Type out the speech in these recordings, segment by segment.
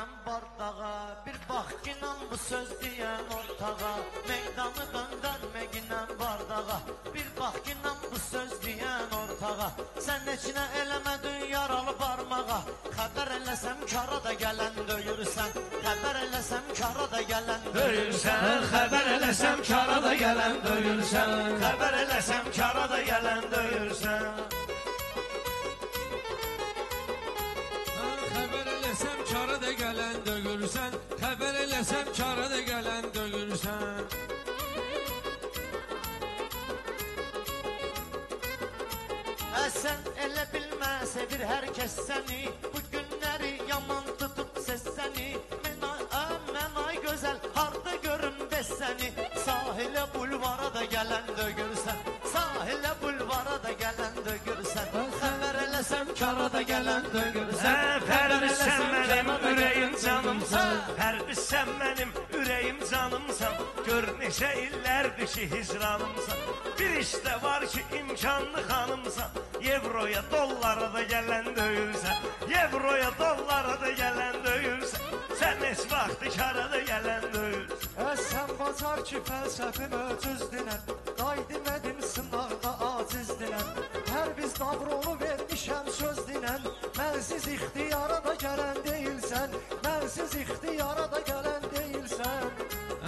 vermem bardağa. Bir bax inan bu söz deyən ortağa. Meydanı döndərmək ilə bardağa. Bir bax inan bu söz deyən ortağa. Sən neçinə eləmədin yaralı barmağa. Xəbər eləsəm kara da gələn döyürsən. Xəbər eləsəm kara da gələn döyürsən. Xəbər eləsəm kara da gələn döyürsən. Xəbər eləsəm kara da gələn döyürsən. Xəbər eləsəm kara da gələn döyürsən. Xəbər eləsəm kara da gələn döyürsən. Sən elə bilmə sevir hər kəs səni. Bu günləri yaman tutub səs səni. Mən ay gözəl harda görüm bəs səni. Sahilə bulvara da gələn döyürsən. Sahilə bulvara da gələn döyürsən. Xəbər eləsəm kara da gələn döyürsən. Pərvisən mənim ürəyim canımsan. Pərvisən mənim ürəyim canımsan. Gör neçə illərdir ki hicranımsan. Bir işdə var ki imkanlı xanımsan. Evroya dollara da gələn döyürsən. Evroya dollara da gələn döyürsən. Sən heç vaxtı kara da gələn döyürsən. Sən bacar ki fəlsəfim öcüz dinən. Qaydimədim sınaqda aciz dinən. Hər biz davronu vermişəm söz dinən. Mənsiz ixtiyara da gələn deyilsən. Mənsiz ixtiyara da gələn deyilsən.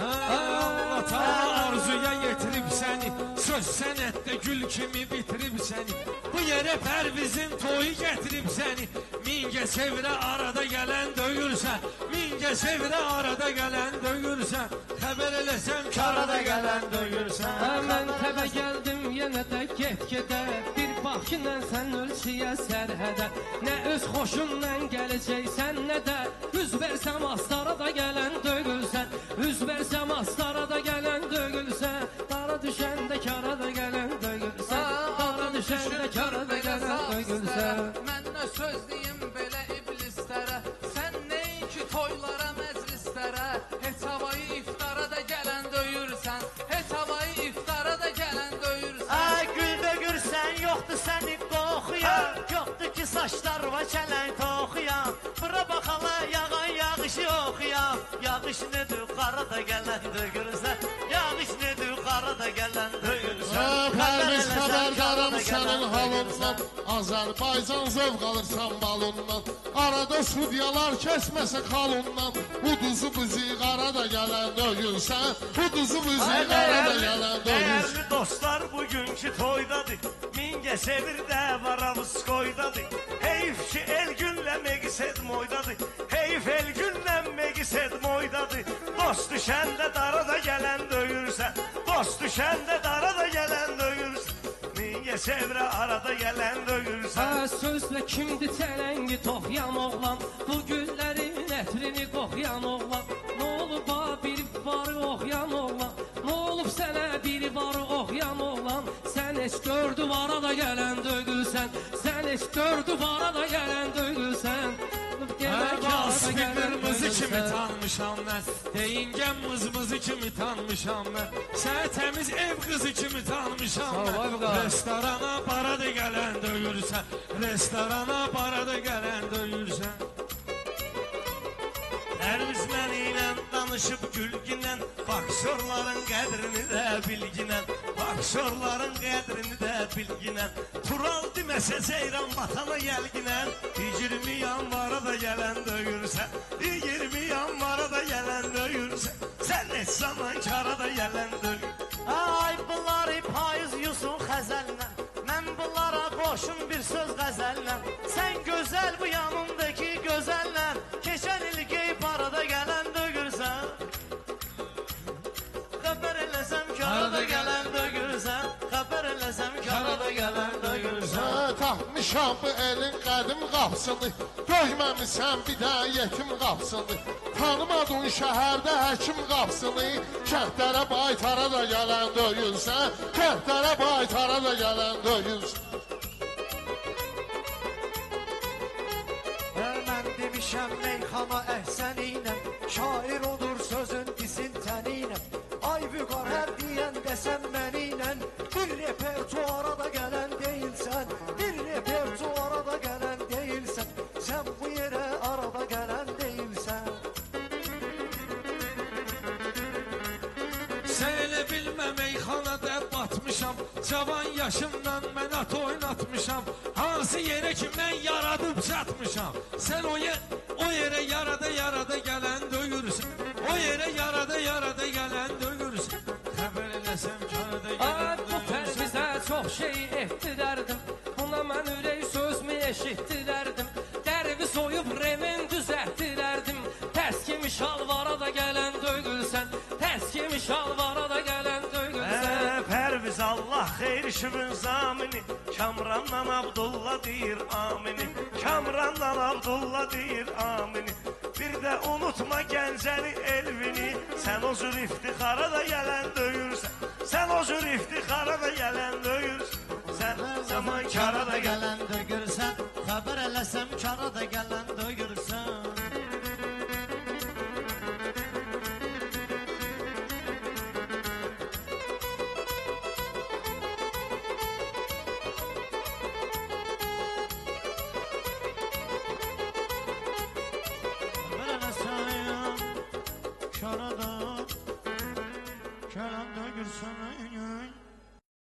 Ata arzuya yetirib səni. Söz sənətdə gül kimi bitirib səni. Bu yerə Pərvizin toyu gətirib səni. Mingə sevrə arada gələn döyürsən. Mingə sevrə arada gələn döyürsən. Xəbər eləsəm kara da gələn döyürsən. Mən təbə gəldim yenə də get-gedə. Bir baxınla sən ölçüyə sərhədə. Nə öz xoşunla gələcəksən, nə də üz versəm astara da gələn döyürsən. Üz versəm astara da gələn döyürsən. Dara düşəndə kara da gələn döyürsən. Dara düşəndə kara da gələn döyürsən. Mən nə söz deyim belə iblislərə. Sən neyin ki toylara, məclislərə. Heç havayı iftara da gələn döyürsən. Heç havayı iftara da gələn döyürsən. Gül dögürsən, yoxdur səni qoxuyan. Yoxdur ki saçlar var kələn toxuyan. Bura baxala yağan yağışı oxuyan. Yağış nedir qara da gələn döyürsən. Yağış nedir qara da gələn döyürsən. Pərviz xəbərdarım sənin halından. Azərbaycan zövq alırsan balondan. Arada sudyalar kəsməsə xalondan. Bu duzu bizi qara da gələn döyürsən. Bu duzu bizi qara da gələn döyürsən. Dəyərli dostlar bugünkü toydadır. Mingə sevirdə varavuz koydadır. Heyf ki el günlə meqised moydadır. Heyf el günlə meqised moydadır. Dost düşəndə dara da gələn döyürsən. Dost düşəndə dara da gələn döyürsən. Mingə sevrə arada gələn döyürsən. Sözlə kimdir çələngi toxuyan oğlan. Bu güllərin ətrini qoxuyan oğlan. Nə olub bir varı oxuyan oğlan. Nə olub sənə bir varı oxuyan oğlan. Sən heç gör duvara da gələn döyürsən. Sən heç gör duvara da gələn döyürsən. Vasfi qırmızı kimi tanmışam mən. Deyingən mızmızı kimi tanmışam mən. Sənə təmiz ev qızı kimi tanmışam mən. Restorana para da gələn döyürsən. Restorana para da gələn döyürsən. Pərviz mənimlə danışıb gülginən. Bakşorların qədrini də bilginən. Bakşorların qədrini də bilginən. Tural deməsə ceyran vatana gəlginən. 20 yanvara da gələn döyürsən. 20 yanvara da gələn döyürsən. Sən heç zaman kara da gələn döyürsən. Ay bunları payız yusun xəzəllə. Mən bunlara qoşum bir söz qəzəllə. Sən gözəl bu yanımdaki gözəllə. Keçən il qeyb arada gələn döyürsən. Xəbər eləsəm kara da gələn döyürsən. Xəbər eləsəm kara da gələn döyürsən. Tapmışam bu elin qədim qapısını. Görməmisən bir də yetim qapısını. Tanımadın şəhərdə həkim qapısını. Kəndlərə baytara da gələn döyürsən. Kəndlərə baytara da gələn döyürsən. Mən demişəm meyxana əhsəniylə. Şair odur sözün disin təninə. Ay vüqar hər deyən desəm məniylə. Bir repertuara da gələn deyilsən. Bir repertuara da gələn deyilsən. Sən bu yerə arada gələn deyilsən. Cavan yaşımdan mən at oynatmışam. Hansı yerə ki mən yaradıb çatmışam. Sən o yerə yarada gələn döyürsən. O yerə yarada gələn döyürsən. Xəbər eləsəm karada gələn Bu Pərvizə çox şey etdirərdim. Buna mən ürək sözümü eşitdirərdim. Dərvi soyub remen düzəltdirərdim. Tərs kimi şalvara da gələn döyülsən. Tərs kimi şalvara da gələn döyülsən. Pərviz Allah xeyr şübün zamini. Kamrandan Abdullah deyir amini. Kamrandan Abdullah deyir amini. Bir də unutma Gəncəli Elvini. Sən o cür iftixara da gələn döyürsən. Sən o cür iftixara da gələn döyürsən. Sən zaman kara da gələn döyürsən. Xəbər eləsəm kara da gələn döyürsən. Kara da